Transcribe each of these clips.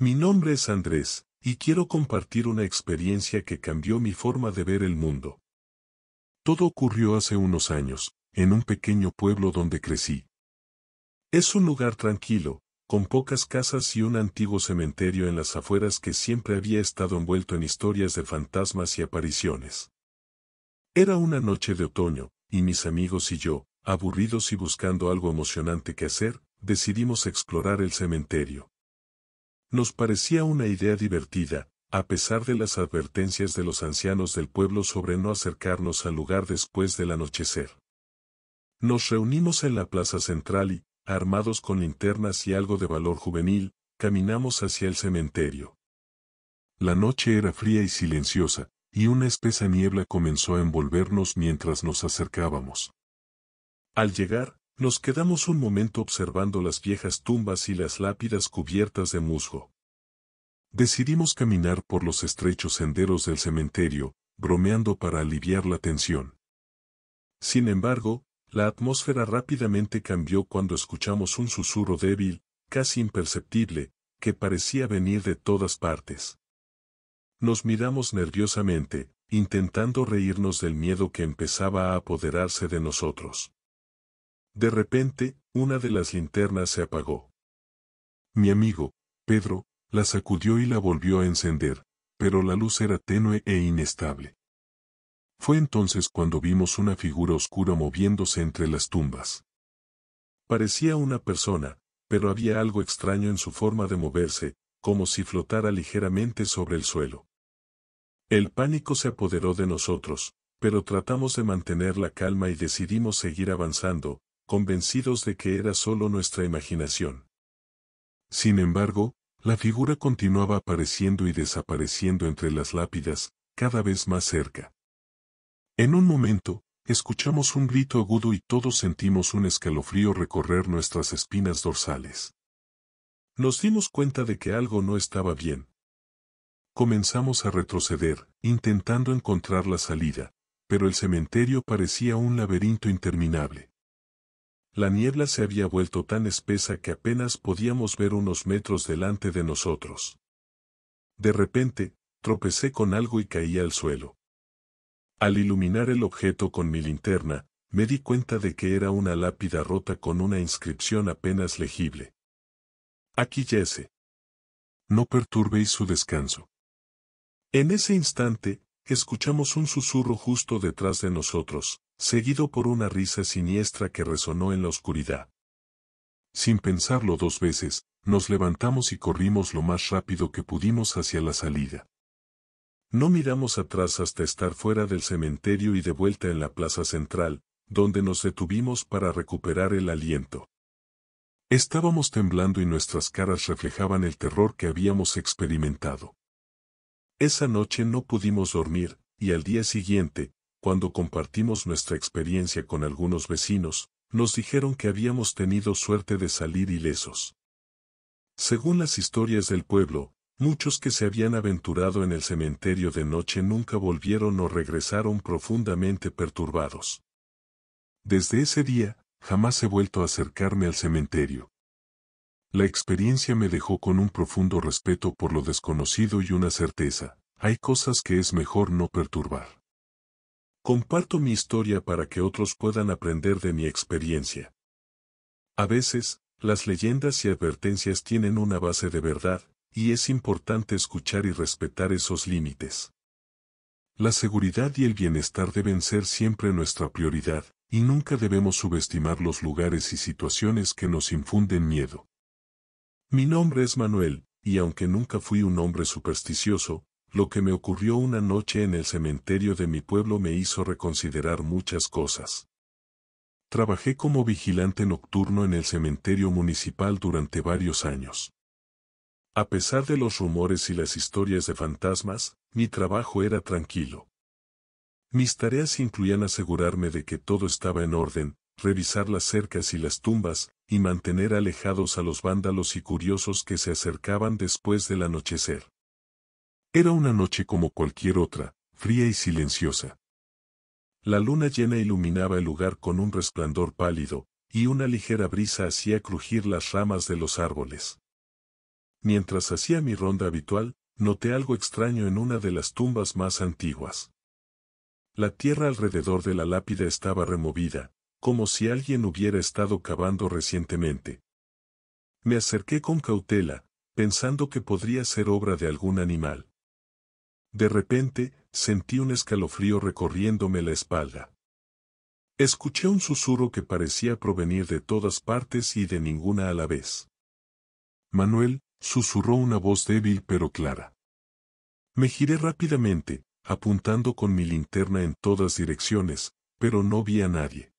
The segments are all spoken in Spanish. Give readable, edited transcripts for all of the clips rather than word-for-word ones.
Mi nombre es Andrés, y quiero compartir una experiencia que cambió mi forma de ver el mundo. Todo ocurrió hace unos años, en un pequeño pueblo donde crecí. Es un lugar tranquilo, con pocas casas y un antiguo cementerio en las afueras que siempre había estado envuelto en historias de fantasmas y apariciones. Era una noche de otoño, y mis amigos y yo, aburridos y buscando algo emocionante que hacer, decidimos explorar el cementerio. Nos parecía una idea divertida, a pesar de las advertencias de los ancianos del pueblo sobre no acercarnos al lugar después del anochecer. Nos reunimos en la plaza central y, armados con linternas y algo de valor juvenil, caminamos hacia el cementerio. La noche era fría y silenciosa, y una espesa niebla comenzó a envolvernos mientras nos acercábamos. Al llegar, nos quedamos un momento observando las viejas tumbas y las lápidas cubiertas de musgo. Decidimos caminar por los estrechos senderos del cementerio, bromeando para aliviar la tensión. Sin embargo, la atmósfera rápidamente cambió cuando escuchamos un susurro débil, casi imperceptible, que parecía venir de todas partes. Nos miramos nerviosamente, intentando reírnos del miedo que empezaba a apoderarse de nosotros. De repente, una de las linternas se apagó. Mi amigo, Pedro, la sacudió y la volvió a encender, pero la luz era tenue e inestable. Fue entonces cuando vimos una figura oscura moviéndose entre las tumbas. Parecía una persona, pero había algo extraño en su forma de moverse, como si flotara ligeramente sobre el suelo. El pánico se apoderó de nosotros, pero tratamos de mantener la calma y decidimos seguir avanzando, convencidos de que era solo nuestra imaginación. Sin embargo, la figura continuaba apareciendo y desapareciendo entre las lápidas, cada vez más cerca. En un momento, escuchamos un grito agudo y todos sentimos un escalofrío recorrer nuestras espinas dorsales. Nos dimos cuenta de que algo no estaba bien. Comenzamos a retroceder, intentando encontrar la salida, pero el cementerio parecía un laberinto interminable. La niebla se había vuelto tan espesa que apenas podíamos ver unos metros delante de nosotros. De repente, tropecé con algo y caí al suelo. Al iluminar el objeto con mi linterna, me di cuenta de que era una lápida rota con una inscripción apenas legible. Aquí yace. No perturbéis su descanso. En ese instante, escuchamos un susurro justo detrás de nosotros, seguido por una risa siniestra que resonó en la oscuridad. Sin pensarlo dos veces, nos levantamos y corrimos lo más rápido que pudimos hacia la salida. No miramos atrás hasta estar fuera del cementerio y de vuelta en la plaza central, donde nos detuvimos para recuperar el aliento. Estábamos temblando y nuestras caras reflejaban el terror que habíamos experimentado. Esa noche no pudimos dormir, y al día siguiente, cuando compartimos nuestra experiencia con algunos vecinos, nos dijeron que habíamos tenido suerte de salir ilesos. Según las historias del pueblo, muchos que se habían aventurado en el cementerio de noche nunca volvieron o regresaron profundamente perturbados. Desde ese día, jamás he vuelto a acercarme al cementerio. La experiencia me dejó con un profundo respeto por lo desconocido y una certeza: hay cosas que es mejor no perturbar. Comparto mi historia para que otros puedan aprender de mi experiencia. A veces, las leyendas y advertencias tienen una base de verdad, y es importante escuchar y respetar esos límites. La seguridad y el bienestar deben ser siempre nuestra prioridad, y nunca debemos subestimar los lugares y situaciones que nos infunden miedo. Mi nombre es Manuel, y aunque nunca fui un hombre supersticioso, lo que me ocurrió una noche en el cementerio de mi pueblo me hizo reconsiderar muchas cosas. Trabajé como vigilante nocturno en el cementerio municipal durante varios años. A pesar de los rumores y las historias de fantasmas, mi trabajo era tranquilo. Mis tareas incluían asegurarme de que todo estaba en orden, revisar las cercas y las tumbas, y mantener alejados a los vándalos y curiosos que se acercaban después del anochecer. Era una noche como cualquier otra, fría y silenciosa. La luna llena iluminaba el lugar con un resplandor pálido, y una ligera brisa hacía crujir las ramas de los árboles. Mientras hacía mi ronda habitual, noté algo extraño en una de las tumbas más antiguas. La tierra alrededor de la lápida estaba removida, como si alguien hubiera estado cavando recientemente. Me acerqué con cautela, pensando que podría ser obra de algún animal. De repente, sentí un escalofrío recorriéndome la espalda. Escuché un susurro que parecía provenir de todas partes y de ninguna a la vez. Manuel, susurró una voz débil pero clara. Me giré rápidamente, apuntando con mi linterna en todas direcciones, pero no vi a nadie.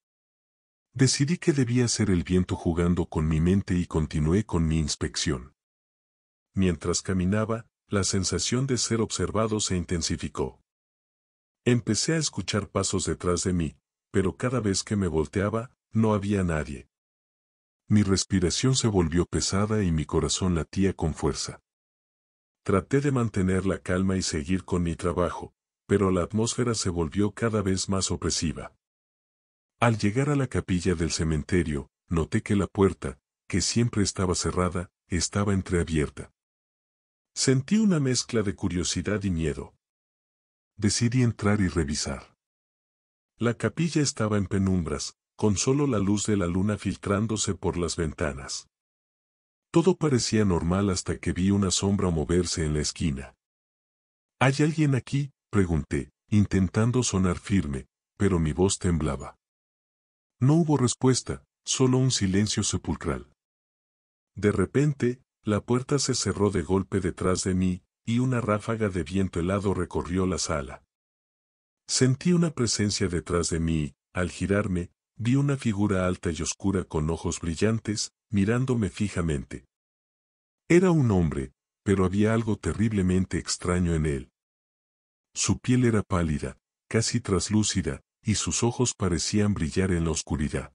Decidí que debía ser el viento jugando con mi mente y continué con mi inspección. Mientras caminaba, la sensación de ser observado se intensificó. Empecé a escuchar pasos detrás de mí, pero cada vez que me volteaba, no había nadie. Mi respiración se volvió pesada y mi corazón latía con fuerza. Traté de mantener la calma y seguir con mi trabajo, pero la atmósfera se volvió cada vez más opresiva. Al llegar a la capilla del cementerio, noté que la puerta, que siempre estaba cerrada, estaba entreabierta. Sentí una mezcla de curiosidad y miedo. Decidí entrar y revisar. La capilla estaba en penumbras, con solo la luz de la luna filtrándose por las ventanas. Todo parecía normal hasta que vi una sombra moverse en la esquina. ¿Hay alguien aquí?, pregunté, intentando sonar firme, pero mi voz temblaba. No hubo respuesta, solo un silencio sepulcral. De repente, la puerta se cerró de golpe detrás de mí, y una ráfaga de viento helado recorrió la sala. Sentí una presencia detrás de mí y, al girarme, vi una figura alta y oscura con ojos brillantes, mirándome fijamente. Era un hombre, pero había algo terriblemente extraño en él. Su piel era pálida, casi traslúcida, y sus ojos parecían brillar en la oscuridad.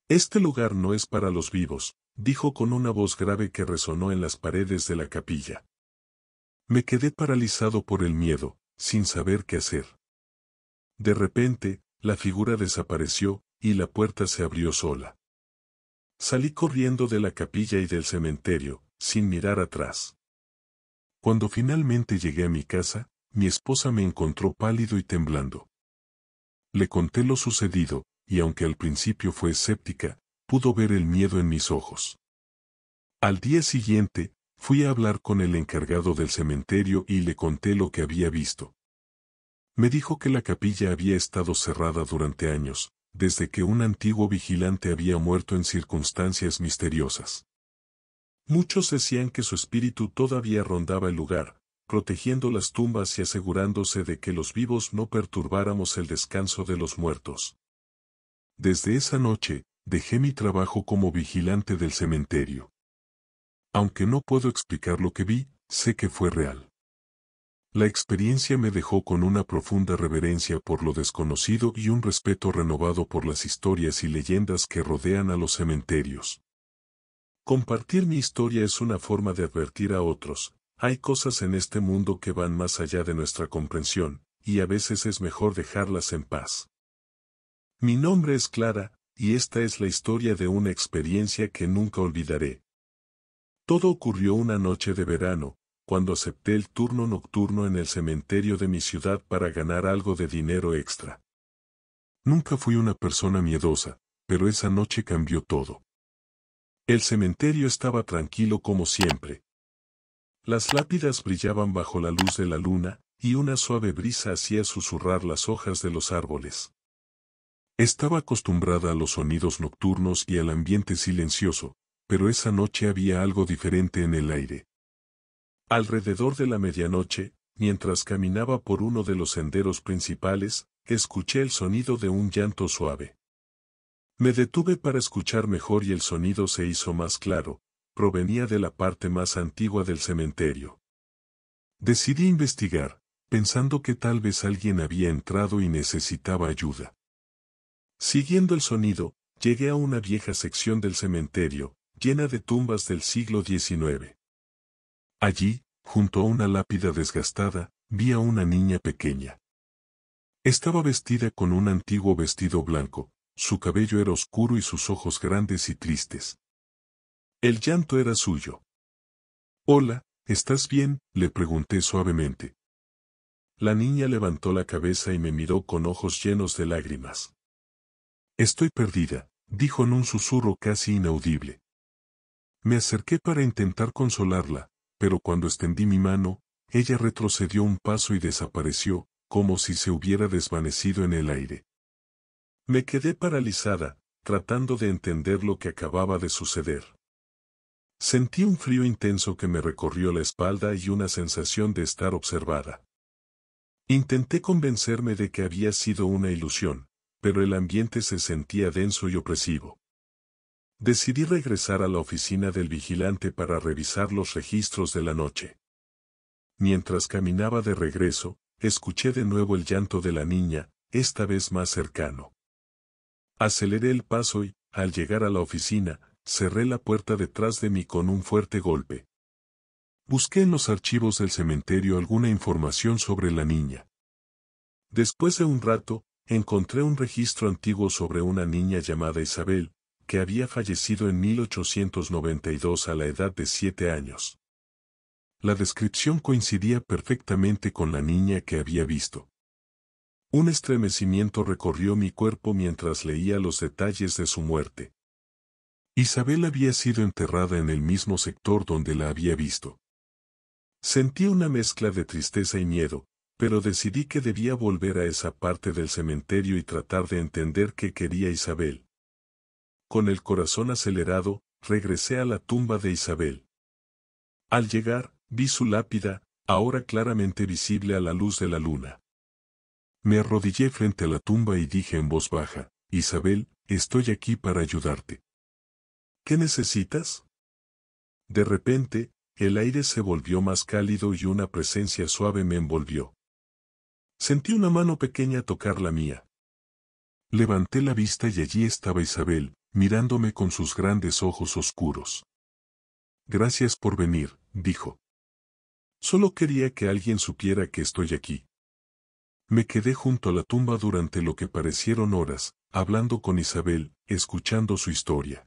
Este lugar no es para los vivos, dijo con una voz grave que resonó en las paredes de la capilla. Me quedé paralizado por el miedo, sin saber qué hacer. De repente, la figura desapareció, y la puerta se abrió sola. Salí corriendo de la capilla y del cementerio, sin mirar atrás. Cuando finalmente llegué a mi casa, mi esposa me encontró pálido y temblando. Le conté lo sucedido, y aunque al principio fue escéptica, pudo ver el miedo en mis ojos. Al día siguiente, fui a hablar con el encargado del cementerio y le conté lo que había visto. Me dijo que la capilla había estado cerrada durante años, desde que un antiguo vigilante había muerto en circunstancias misteriosas. Muchos decían que su espíritu todavía rondaba el lugar, protegiendo las tumbas y asegurándose de que los vivos no perturbáramos el descanso de los muertos. Desde esa noche, dejé mi trabajo como vigilante del cementerio. Aunque no puedo explicar lo que vi, sé que fue real. La experiencia me dejó con una profunda reverencia por lo desconocido y un respeto renovado por las historias y leyendas que rodean a los cementerios. Compartir mi historia es una forma de advertir a otros. Hay cosas en este mundo que van más allá de nuestra comprensión, y a veces es mejor dejarlas en paz. Mi nombre es Clara, y esta es la historia de una experiencia que nunca olvidaré. Todo ocurrió una noche de verano, cuando acepté el turno nocturno en el cementerio de mi ciudad para ganar algo de dinero extra. Nunca fui una persona miedosa, pero esa noche cambió todo. El cementerio estaba tranquilo como siempre. Las lápidas brillaban bajo la luz de la luna, y una suave brisa hacía susurrar las hojas de los árboles. Estaba acostumbrada a los sonidos nocturnos y al ambiente silencioso, pero esa noche había algo diferente en el aire. Alrededor de la medianoche, mientras caminaba por uno de los senderos principales, escuché el sonido de un llanto suave. Me detuve para escuchar mejor y el sonido se hizo más claro, provenía de la parte más antigua del cementerio. Decidí investigar, pensando que tal vez alguien había entrado y necesitaba ayuda. Siguiendo el sonido, llegué a una vieja sección del cementerio, llena de tumbas del siglo XIX. Allí, junto a una lápida desgastada, vi a una niña pequeña. Estaba vestida con un antiguo vestido blanco, su cabello era oscuro y sus ojos grandes y tristes. El llanto era suyo. Hola, ¿estás bien?, le pregunté suavemente. La niña levantó la cabeza y me miró con ojos llenos de lágrimas. Estoy perdida, dijo en un susurro casi inaudible. Me acerqué para intentar consolarla, pero cuando extendí mi mano, ella retrocedió un paso y desapareció, como si se hubiera desvanecido en el aire. Me quedé paralizada, tratando de entender lo que acababa de suceder. Sentí un frío intenso que me recorrió la espalda y una sensación de estar observada. Intenté convencerme de que había sido una ilusión, pero el ambiente se sentía denso y opresivo. Decidí regresar a la oficina del vigilante para revisar los registros de la noche. Mientras caminaba de regreso, escuché de nuevo el llanto de la niña, esta vez más cercano. Aceleré el paso y, al llegar a la oficina, cerré la puerta detrás de mí con un fuerte golpe. Busqué en los archivos del cementerio alguna información sobre la niña. Después de un rato, encontré un registro antiguo sobre una niña llamada Isabel, que había fallecido en 1892 a la edad de 7 años. La descripción coincidía perfectamente con la niña que había visto. Un estremecimiento recorrió mi cuerpo mientras leía los detalles de su muerte. Isabel había sido enterrada en el mismo sector donde la había visto. Sentí una mezcla de tristeza y miedo, pero decidí que debía volver a esa parte del cementerio y tratar de entender qué quería Isabel. Con el corazón acelerado, regresé a la tumba de Isabel. Al llegar, vi su lápida, ahora claramente visible a la luz de la luna. Me arrodillé frente a la tumba y dije en voz baja, Isabel, estoy aquí para ayudarte. ¿Qué necesitas? De repente, el aire se volvió más cálido y una presencia suave me envolvió. Sentí una mano pequeña tocar la mía. Levanté la vista y allí estaba Isabel, mirándome con sus grandes ojos oscuros. Gracias por venir, dijo. Solo quería que alguien supiera que estoy aquí. Me quedé junto a la tumba durante lo que parecieron horas, hablando con Isabel, escuchando su historia.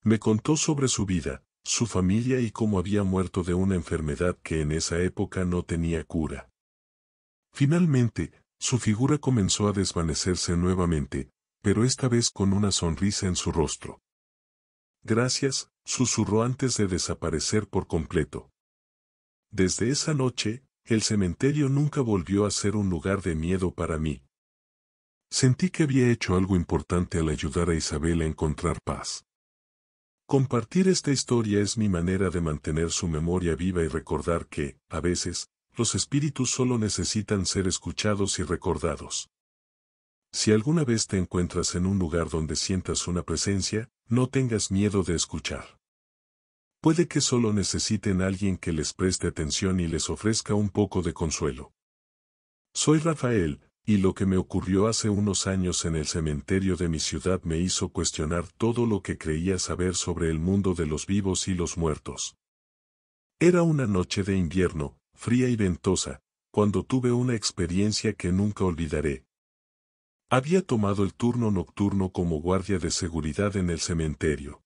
Me contó sobre su vida, su familia y cómo había muerto de una enfermedad que en esa época no tenía cura. Finalmente, su figura comenzó a desvanecerse nuevamente, pero esta vez con una sonrisa en su rostro. Gracias, susurró antes de desaparecer por completo. Desde esa noche, el cementerio nunca volvió a ser un lugar de miedo para mí. Sentí que había hecho algo importante al ayudar a Isabel a encontrar paz. Compartir esta historia es mi manera de mantener su memoria viva y recordar que, a veces, los espíritus solo necesitan ser escuchados y recordados. Si alguna vez te encuentras en un lugar donde sientas una presencia, no tengas miedo de escuchar. Puede que solo necesiten a alguien que les preste atención y les ofrezca un poco de consuelo. Soy Rafael, y lo que me ocurrió hace unos años en el cementerio de mi ciudad me hizo cuestionar todo lo que creía saber sobre el mundo de los vivos y los muertos. Era una noche de invierno, fría y ventosa, cuando tuve una experiencia que nunca olvidaré. Había tomado el turno nocturno como guardia de seguridad en el cementerio.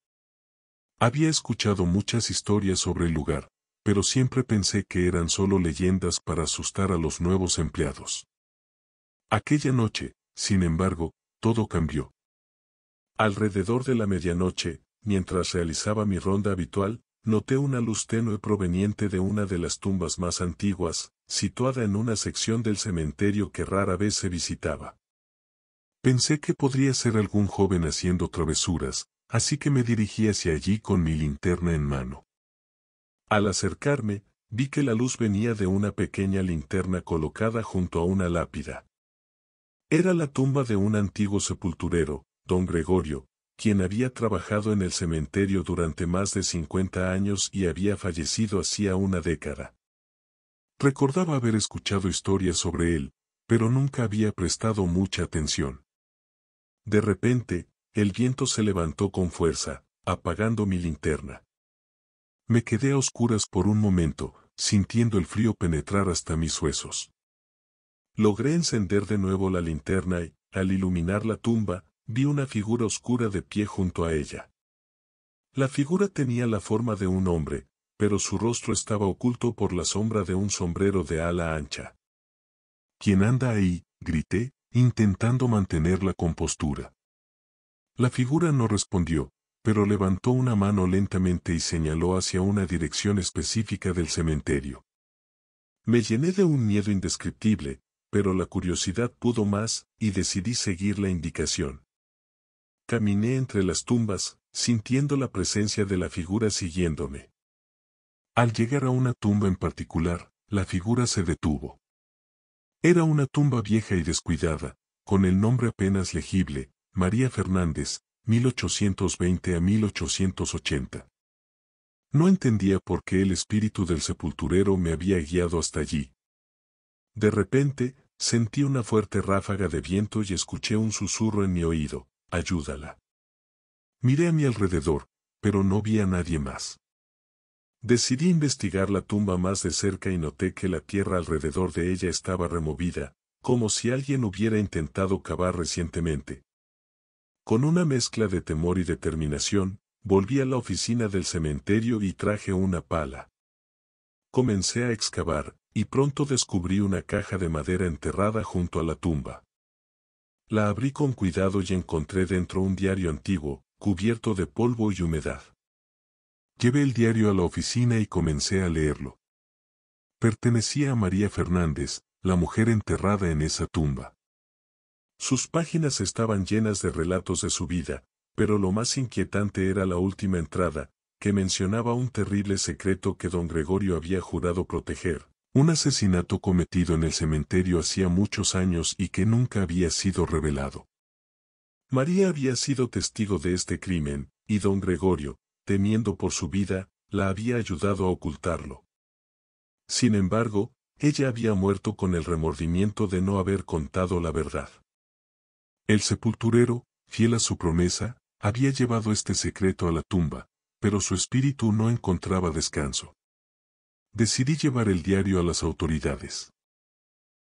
Había escuchado muchas historias sobre el lugar, pero siempre pensé que eran solo leyendas para asustar a los nuevos empleados. Aquella noche, sin embargo, todo cambió. Alrededor de la medianoche, mientras realizaba mi ronda habitual, noté una luz tenue proveniente de una de las tumbas más antiguas, situada en una sección del cementerio que rara vez se visitaba. Pensé que podría ser algún joven haciendo travesuras, así que me dirigí hacia allí con mi linterna en mano. Al acercarme, vi que la luz venía de una pequeña linterna colocada junto a una lápida. Era la tumba de un antiguo sepulturero, don Gregorio, quien había trabajado en el cementerio durante más de 50 años y había fallecido hacía una década. Recordaba haber escuchado historias sobre él, pero nunca había prestado mucha atención. De repente, el viento se levantó con fuerza, apagando mi linterna. Me quedé a oscuras por un momento, sintiendo el frío penetrar hasta mis huesos. Logré encender de nuevo la linterna y, al iluminar la tumba, vi una figura oscura de pie junto a ella. La figura tenía la forma de un hombre, pero su rostro estaba oculto por la sombra de un sombrero de ala ancha. ¿Quién anda ahí?, grité, intentando mantener la compostura. La figura no respondió, pero levantó una mano lentamente y señaló hacia una dirección específica del cementerio. Me llené de un miedo indescriptible, pero la curiosidad pudo más, y decidí seguir la indicación. Caminé entre las tumbas, sintiendo la presencia de la figura siguiéndome. Al llegar a una tumba en particular, la figura se detuvo. Era una tumba vieja y descuidada, con el nombre apenas legible, María Fernández, 1820 a 1880. No entendía por qué el espíritu del sepulturero me había guiado hasta allí. De repente, sentí una fuerte ráfaga de viento y escuché un susurro en mi oído: «Ayúdala». Miré a mi alrededor, pero no vi a nadie más. Decidí investigar la tumba más de cerca y noté que la tierra alrededor de ella estaba removida, como si alguien hubiera intentado cavar recientemente. Con una mezcla de temor y determinación, volví a la oficina del cementerio y traje una pala. Comencé a excavar, y pronto descubrí una caja de madera enterrada junto a la tumba. La abrí con cuidado y encontré dentro un diario antiguo, cubierto de polvo y humedad. Llevé el diario a la oficina y comencé a leerlo. Pertenecía a María Fernández, la mujer enterrada en esa tumba. Sus páginas estaban llenas de relatos de su vida, pero lo más inquietante era la última entrada, que mencionaba un terrible secreto que don Gregorio había jurado proteger, un asesinato cometido en el cementerio hacía muchos años y que nunca había sido revelado. María había sido testigo de este crimen, y don Gregorio, temiendo por su vida, la había ayudado a ocultarlo. Sin embargo, ella había muerto con el remordimiento de no haber contado la verdad. El sepulturero, fiel a su promesa, había llevado este secreto a la tumba, pero su espíritu no encontraba descanso. Decidí llevar el diario a las autoridades.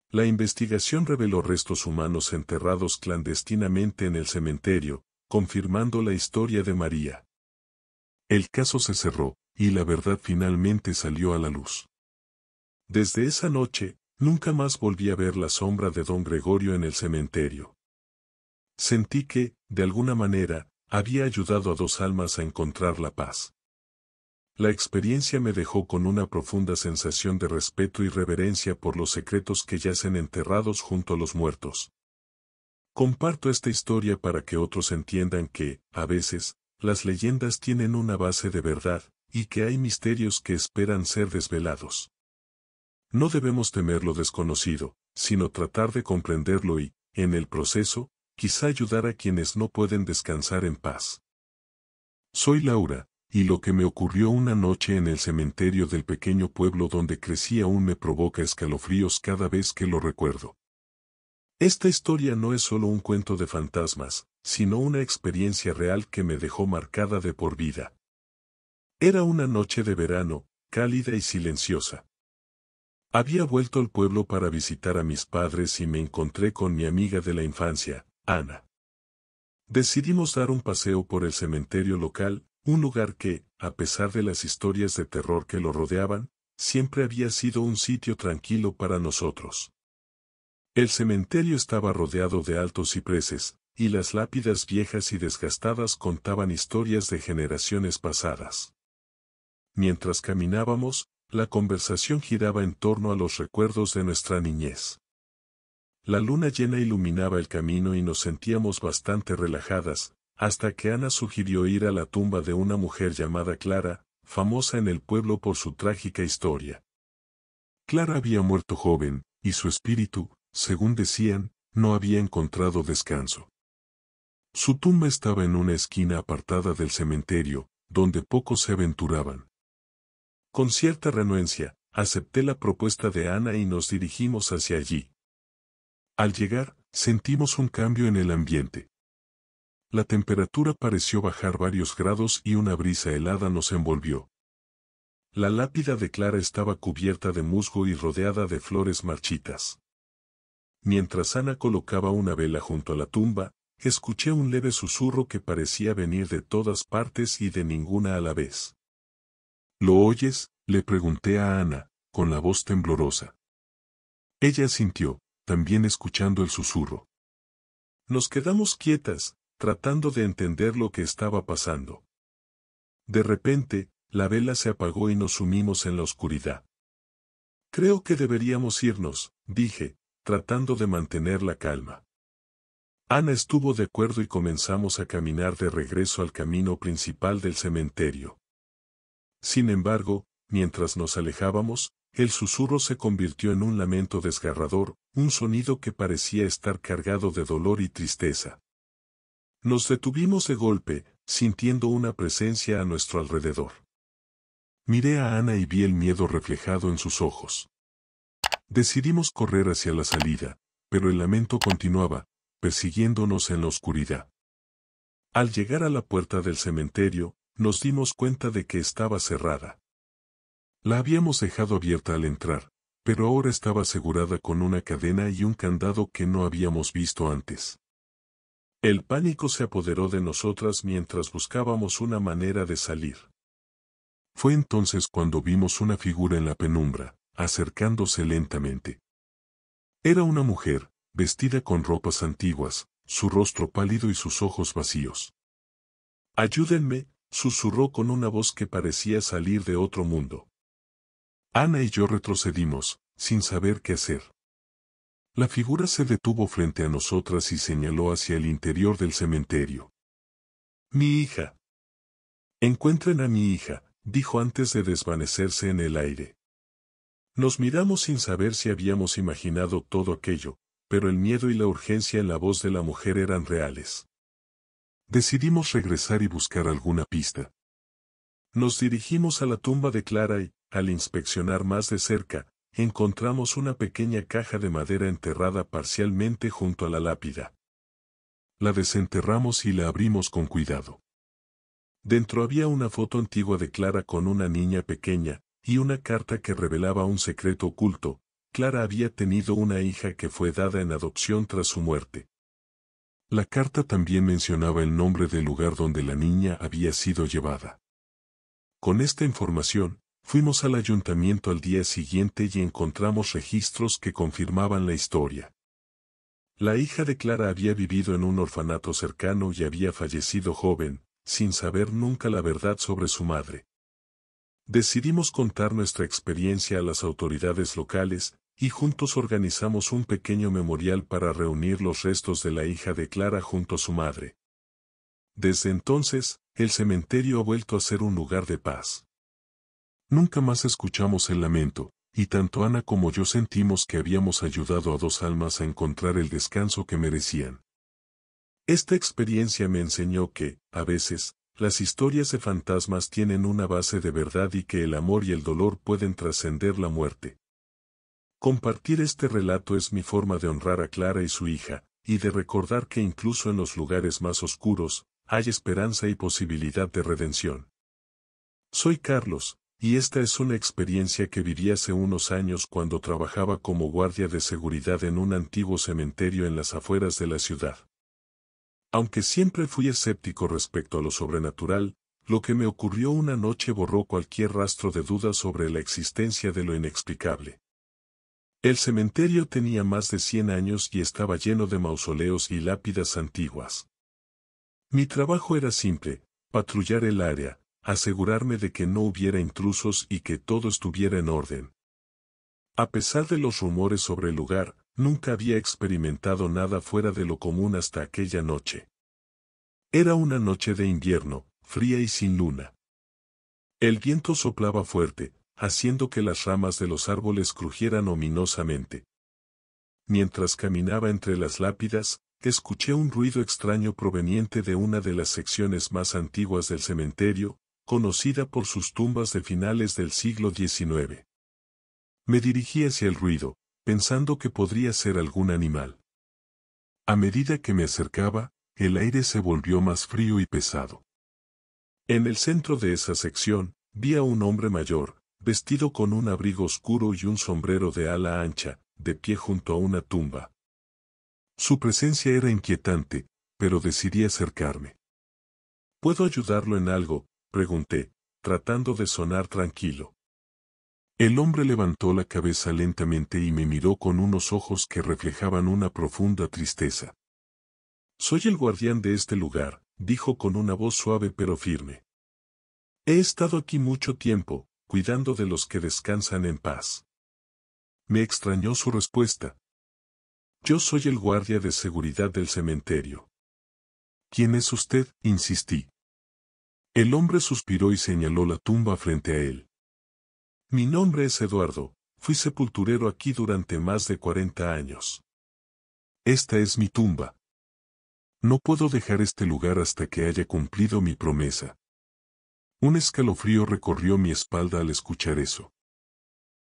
La investigación reveló restos humanos enterrados clandestinamente en el cementerio, confirmando la historia de María. El caso se cerró, y la verdad finalmente salió a la luz. Desde esa noche, nunca más volví a ver la sombra de don Gregorio en el cementerio. Sentí que, de alguna manera, había ayudado a dos almas a encontrar la paz. La experiencia me dejó con una profunda sensación de respeto y reverencia por los secretos que yacen enterrados junto a los muertos. Comparto esta historia para que otros entiendan que, a veces, las leyendas tienen una base de verdad, y que hay misterios que esperan ser desvelados. No debemos temer lo desconocido, sino tratar de comprenderlo y, en el proceso, quizá ayudar a quienes no pueden descansar en paz. Soy Laura, y lo que me ocurrió una noche en el cementerio del pequeño pueblo donde crecí aún me provoca escalofríos cada vez que lo recuerdo. Esta historia no es solo un cuento de fantasmas, sino una experiencia real que me dejó marcada de por vida. Era una noche de verano, cálida y silenciosa. Había vuelto al pueblo para visitar a mis padres y me encontré con mi amiga de la infancia, Ana. Decidimos dar un paseo por el cementerio local, un lugar que, a pesar de las historias de terror que lo rodeaban, siempre había sido un sitio tranquilo para nosotros. El cementerio estaba rodeado de altos cipreses, y las lápidas viejas y desgastadas contaban historias de generaciones pasadas. Mientras caminábamos, la conversación giraba en torno a los recuerdos de nuestra niñez. La luna llena iluminaba el camino y nos sentíamos bastante relajadas, hasta que Ana sugirió ir a la tumba de una mujer llamada Clara, famosa en el pueblo por su trágica historia. Clara había muerto joven, y su espíritu, según decían, no había encontrado descanso. Su tumba estaba en una esquina apartada del cementerio, donde pocos se aventuraban. Con cierta renuencia, acepté la propuesta de Ana y nos dirigimos hacia allí. Al llegar, sentimos un cambio en el ambiente. La temperatura pareció bajar varios grados y una brisa helada nos envolvió. La lápida de Clara estaba cubierta de musgo y rodeada de flores marchitas. Mientras Ana colocaba una vela junto a la tumba, escuché un leve susurro que parecía venir de todas partes y de ninguna a la vez. ¿Lo oyes?, le pregunté a Ana, con la voz temblorosa. Ella asintió, también escuchando el susurro. Nos quedamos quietas, tratando de entender lo que estaba pasando. De repente, la vela se apagó y nos sumimos en la oscuridad. Creo que deberíamos irnos, dije, tratando de mantener la calma. Ana estuvo de acuerdo y comenzamos a caminar de regreso al camino principal del cementerio. Sin embargo, mientras nos alejábamos, el susurro se convirtió en un lamento desgarrador, un sonido que parecía estar cargado de dolor y tristeza. Nos detuvimos de golpe, sintiendo una presencia a nuestro alrededor. Miré a Ana y vi el miedo reflejado en sus ojos. Decidimos correr hacia la salida, pero el lamento continuaba, persiguiéndonos en la oscuridad. Al llegar a la puerta del cementerio, nos dimos cuenta de que estaba cerrada. La habíamos dejado abierta al entrar, pero ahora estaba asegurada con una cadena y un candado que no habíamos visto antes. El pánico se apoderó de nosotras mientras buscábamos una manera de salir. Fue entonces cuando vimos una figura en la penumbra, acercándose lentamente. Era una mujer, vestida con ropas antiguas, su rostro pálido y sus ojos vacíos. «Ayúdenme», susurró con una voz que parecía salir de otro mundo. Ana y yo retrocedimos, sin saber qué hacer. La figura se detuvo frente a nosotras y señaló hacia el interior del cementerio. «Mi hija». «Encuentren a mi hija», dijo antes de desvanecerse en el aire. Nos miramos sin saber si habíamos imaginado todo aquello, pero el miedo y la urgencia en la voz de la mujer eran reales. Decidimos regresar y buscar alguna pista. Nos dirigimos a la tumba de Clara y, al inspeccionar más de cerca, encontramos una pequeña caja de madera enterrada parcialmente junto a la lápida. La desenterramos y la abrimos con cuidado. Dentro había una foto antigua de Clara con una niña pequeña, y una carta que revelaba un secreto oculto. Clara había tenido una hija que fue dada en adopción tras su muerte. La carta también mencionaba el nombre del lugar donde la niña había sido llevada. Con esta información, fuimos al ayuntamiento al día siguiente y encontramos registros que confirmaban la historia. La hija de Clara había vivido en un orfanato cercano y había fallecido joven, sin saber nunca la verdad sobre su madre. Decidimos contar nuestra experiencia a las autoridades locales, y juntos organizamos un pequeño memorial para reunir los restos de la hija de Clara junto a su madre. Desde entonces, el cementerio ha vuelto a ser un lugar de paz. Nunca más escuchamos el lamento, y tanto Ana como yo sentimos que habíamos ayudado a dos almas a encontrar el descanso que merecían. Esta experiencia me enseñó que, a veces, las historias de fantasmas tienen una base de verdad y que el amor y el dolor pueden trascender la muerte. Compartir este relato es mi forma de honrar a Clara y su hija, y de recordar que incluso en los lugares más oscuros, hay esperanza y posibilidad de redención. Soy Carlos, y esta es una experiencia que viví hace unos años cuando trabajaba como guardia de seguridad en un antiguo cementerio en las afueras de la ciudad. Aunque siempre fui escéptico respecto a lo sobrenatural, lo que me ocurrió una noche borró cualquier rastro de duda sobre la existencia de lo inexplicable. El cementerio tenía más de 100 años y estaba lleno de mausoleos y lápidas antiguas. Mi trabajo era simple: patrullar el área, asegurarme de que no hubiera intrusos y que todo estuviera en orden. A pesar de los rumores sobre el lugar, nunca había experimentado nada fuera de lo común hasta aquella noche. Era una noche de invierno, fría y sin luna. El viento soplaba fuerte, haciendo que las ramas de los árboles crujieran ominosamente. Mientras caminaba entre las lápidas, escuché un ruido extraño proveniente de una de las secciones más antiguas del cementerio, conocida por sus tumbas de finales del siglo XIX. Me dirigí hacia el ruido, pensando que podría ser algún animal. A medida que me acercaba, el aire se volvió más frío y pesado. En el centro de esa sección, vi a un hombre mayor, vestido con un abrigo oscuro y un sombrero de ala ancha, de pie junto a una tumba. Su presencia era inquietante, pero decidí acercarme. «¿Puedo ayudarlo en algo?», pregunté, tratando de sonar tranquilo. El hombre levantó la cabeza lentamente y me miró con unos ojos que reflejaban una profunda tristeza. Soy el guardián de este lugar, dijo con una voz suave pero firme. He estado aquí mucho tiempo, cuidando de los que descansan en paz. Me extrañó su respuesta. Yo soy el guardia de seguridad del cementerio. ¿Quién es usted?, insistí. El hombre suspiró y señaló la tumba frente a él. Mi nombre es Eduardo, fui sepulturero aquí durante más de 40 años. Esta es mi tumba. No puedo dejar este lugar hasta que haya cumplido mi promesa. Un escalofrío recorrió mi espalda al escuchar eso.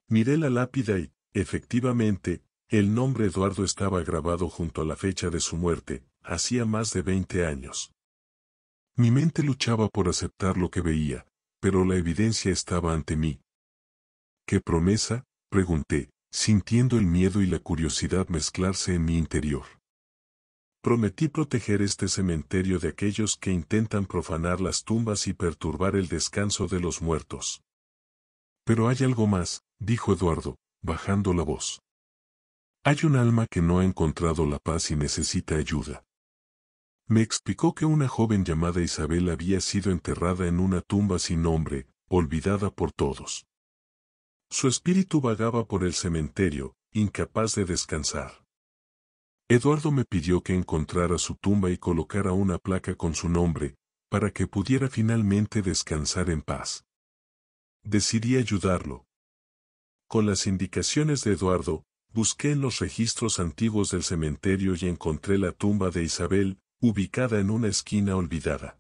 Miré la lápida y, efectivamente, el nombre Eduardo estaba grabado junto a la fecha de su muerte, hacía más de 20 años. Mi mente luchaba por aceptar lo que veía, pero la evidencia estaba ante mí. ¿Qué promesa?, pregunté, sintiendo el miedo y la curiosidad mezclarse en mi interior. Prometí proteger este cementerio de aquellos que intentan profanar las tumbas y perturbar el descanso de los muertos. Pero hay algo más, dijo Eduardo, bajando la voz. Hay un alma que no ha encontrado la paz y necesita ayuda. Me explicó que una joven llamada Isabel había sido enterrada en una tumba sin nombre, olvidada por todos. Su espíritu vagaba por el cementerio, incapaz de descansar. Eduardo me pidió que encontrara su tumba y colocara una placa con su nombre, para que pudiera finalmente descansar en paz. Decidí ayudarlo. Con las indicaciones de Eduardo, busqué en los registros antiguos del cementerio y encontré la tumba de Isabel, ubicada en una esquina olvidada.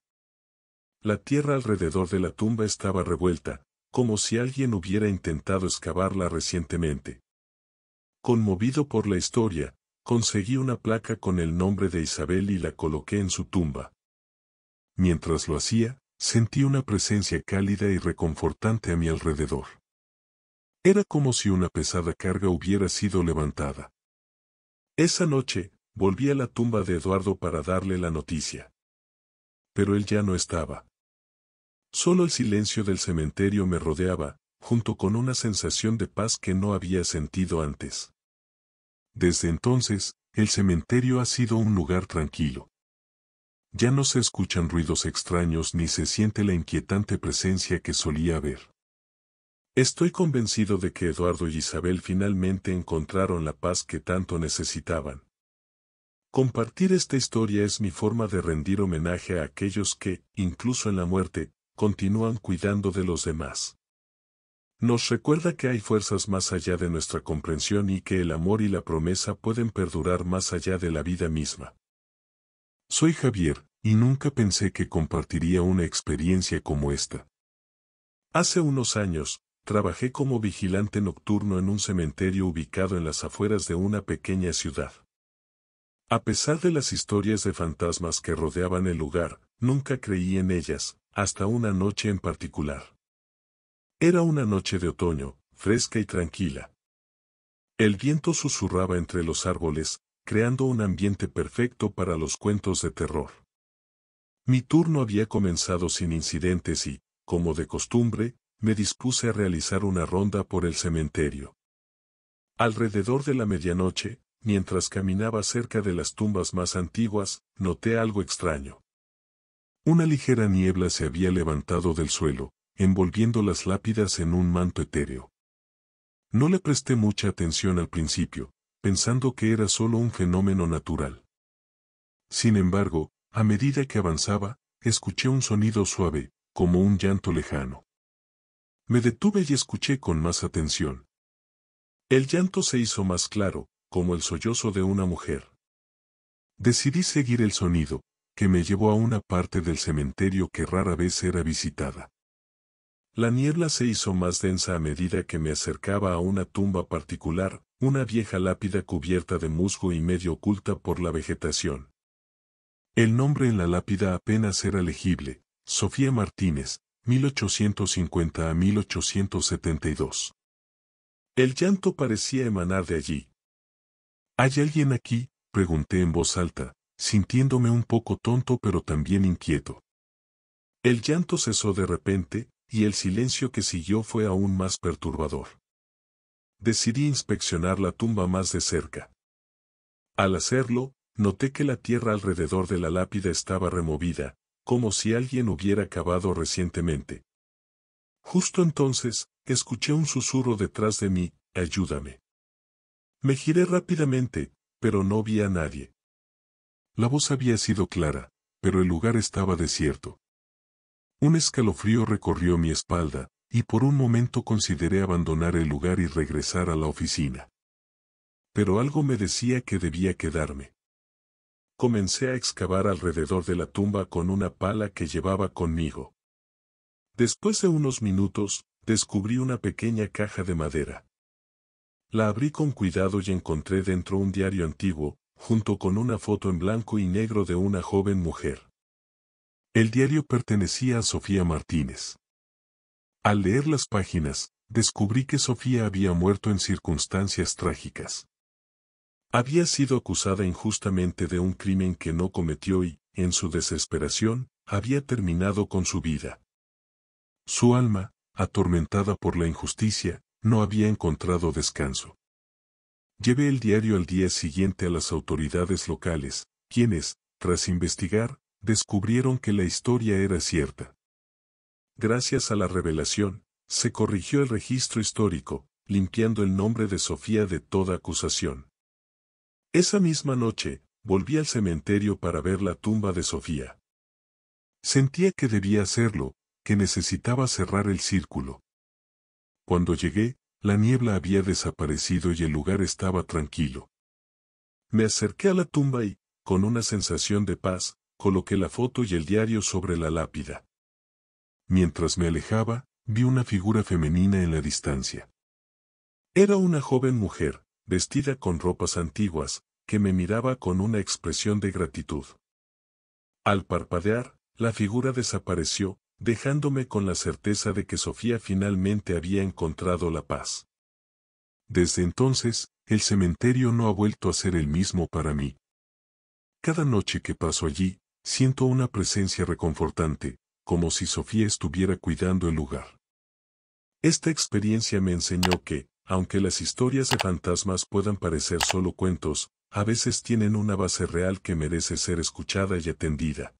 La tierra alrededor de la tumba estaba revuelta, como si alguien hubiera intentado excavarla recientemente. Conmovido por la historia, conseguí una placa con el nombre de Isabel y la coloqué en su tumba. Mientras lo hacía, sentí una presencia cálida y reconfortante a mi alrededor. Era como si una pesada carga hubiera sido levantada. Esa noche, volví a la tumba de Eduardo para darle la noticia. Pero él ya no estaba. Solo el silencio del cementerio me rodeaba, junto con una sensación de paz que no había sentido antes. Desde entonces, el cementerio ha sido un lugar tranquilo. Ya no se escuchan ruidos extraños ni se siente la inquietante presencia que solía haber. Estoy convencido de que Eduardo y Isabel finalmente encontraron la paz que tanto necesitaban. Compartir esta historia es mi forma de rendir homenaje a aquellos que, incluso en la muerte, continúan cuidando de los demás. Nos recuerda que hay fuerzas más allá de nuestra comprensión y que el amor y la promesa pueden perdurar más allá de la vida misma. Soy Javier, y nunca pensé que compartiría una experiencia como esta. Hace unos años, trabajé como vigilante nocturno en un cementerio ubicado en las afueras de una pequeña ciudad. A pesar de las historias de fantasmas que rodeaban el lugar, nunca creí en ellas, hasta una noche en particular. Era una noche de otoño, fresca y tranquila. El viento susurraba entre los árboles, creando un ambiente perfecto para los cuentos de terror. Mi turno había comenzado sin incidentes y, como de costumbre, me dispuse a realizar una ronda por el cementerio. Alrededor de la medianoche, mientras caminaba cerca de las tumbas más antiguas, noté algo extraño. Una ligera niebla se había levantado del suelo, envolviendo las lápidas en un manto etéreo. No le presté mucha atención al principio, pensando que era solo un fenómeno natural. Sin embargo, a medida que avanzaba, escuché un sonido suave, como un llanto lejano. Me detuve y escuché con más atención. El llanto se hizo más claro, como el sollozo de una mujer. Decidí seguir el sonido, que me llevó a una parte del cementerio que rara vez era visitada. La niebla se hizo más densa a medida que me acercaba a una tumba particular, una vieja lápida cubierta de musgo y medio oculta por la vegetación. El nombre en la lápida apenas era legible: Sofía Martínez, 1850 a 1872. El llanto parecía emanar de allí. ¿Hay alguien aquí?, pregunté en voz alta, sintiéndome un poco tonto pero también inquieto. El llanto cesó de repente, y el silencio que siguió fue aún más perturbador. Decidí inspeccionar la tumba más de cerca. Al hacerlo, noté que la tierra alrededor de la lápida estaba removida, como si alguien hubiera cavado recientemente. Justo entonces, escuché un susurro detrás de mí: «Ayúdame». Me giré rápidamente, pero no vi a nadie. La voz había sido clara, pero el lugar estaba desierto. Un escalofrío recorrió mi espalda, y por un momento consideré abandonar el lugar y regresar a la oficina. Pero algo me decía que debía quedarme. Comencé a excavar alrededor de la tumba con una pala que llevaba conmigo. Después de unos minutos, descubrí una pequeña caja de madera. La abrí con cuidado y encontré dentro un diario antiguo, junto con una foto en blanco y negro de una joven mujer. El diario pertenecía a Sofía Martínez. Al leer las páginas, descubrí que Sofía había muerto en circunstancias trágicas. Había sido acusada injustamente de un crimen que no cometió y, en su desesperación, había terminado con su vida. Su alma, atormentada por la injusticia, no había encontrado descanso. Llevé el diario al día siguiente a las autoridades locales, quienes, tras investigar, descubrieron que la historia era cierta. Gracias a la revelación, se corrigió el registro histórico, limpiando el nombre de Sofía de toda acusación. Esa misma noche, volví al cementerio para ver la tumba de Sofía. Sentía que debía hacerlo, que necesitaba cerrar el círculo. Cuando llegué, la niebla había desaparecido y el lugar estaba tranquilo. Me acerqué a la tumba y, con una sensación de paz, coloqué la foto y el diario sobre la lápida. Mientras me alejaba, vi una figura femenina en la distancia. Era una joven mujer, vestida con ropas antiguas, que me miraba con una expresión de gratitud. Al parpadear, la figura desapareció, dejándome con la certeza de que Sofía finalmente había encontrado la paz. Desde entonces, el cementerio no ha vuelto a ser el mismo para mí. Cada noche que paso allí, siento una presencia reconfortante, como si Sofía estuviera cuidando el lugar. Esta experiencia me enseñó que, aunque las historias de fantasmas puedan parecer solo cuentos, a veces tienen una base real que merece ser escuchada y atendida.